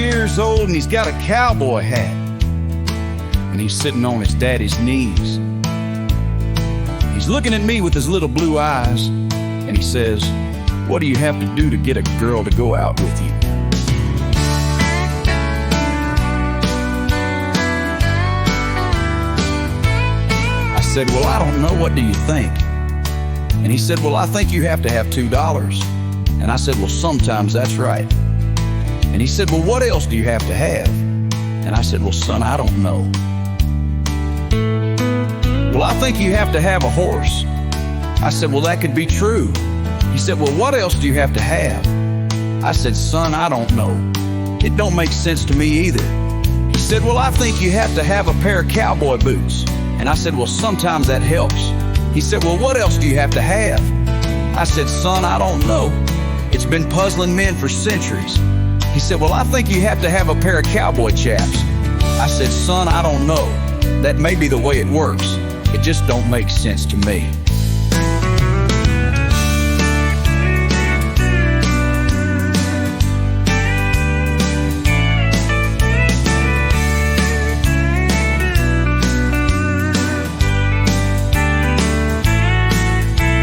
years old and he's got a cowboy hat. And he's sitting on his daddy's knees. He's looking at me with his little blue eyes, and he says, "What do you have to do to get a girl to go out with you?" I said, "Well, I don't know. What do you think?" And he said, "Well, I think you have to have $2. And I said, "Well, sometimes that's right." And he said, "Well, what else do you have to have?" And I said, "Well, son, I don't know." "Well, I think you have to have a horse." I said, "Well, that could be true." He said, "Well, what else do you have to have?" I said, "Son, I don't know. It don't make sense to me either." He said, "Well, I think you have to have a pair of cowboy boots." And I said, "Well, sometimes that helps." He said, "Well, what else do you have to have?" I said, "Son, I don't know. It's been puzzling men for centuries." He said, "Well, I think you have to have a pair of cowboy chaps." I said, "Son, I don't know. That may be the way it works. It just don't make sense to me."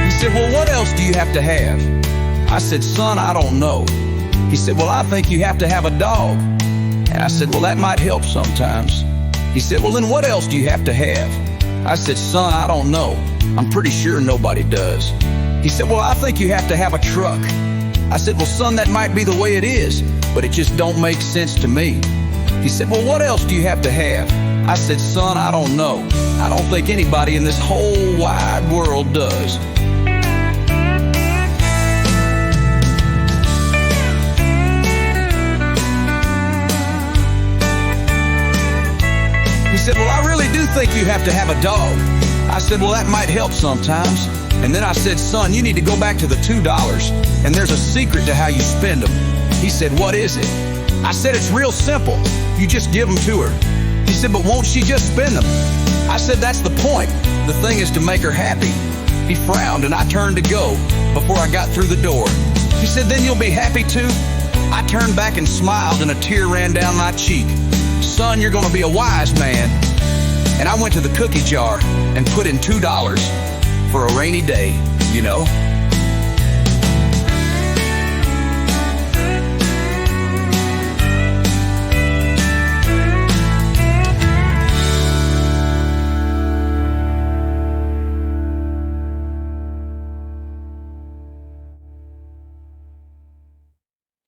He said, "Well, what else do you have to have?" I said, "Son, I don't know." He said, "Well, I think you have to have a dog." And I said, "Well, that might help sometimes." He said, "Well, then what else do you have to have?" I said, "Son, I don't know. I'm pretty sure nobody does." He said, "Well, I think you have to have a truck." I said, "Well, son, that might be the way it is, but it just don't make sense to me." He said, "Well, what else do you have to have?" I said, "Son, I don't know. I don't think anybody in this whole wide world does." He said, "Well, I really do think you have to have a dog." I said, "Well, that might help sometimes." And then I said, "Son, you need to go back to the $2, and there's a secret to how you spend them." He said, "What is it?" I said, "It's real simple. You just give them to her." He said, "But won't she just spend them?" I said, "That's the point. The thing is to make her happy." He frowned, and I turned to go before I got through the door. He said, "Then you'll be happy too?" I turned back and smiled, and a tear ran down my cheek. "Son, you're gonna be a wise man." And I went to the cookie jar and put in $2 for a rainy day, you know.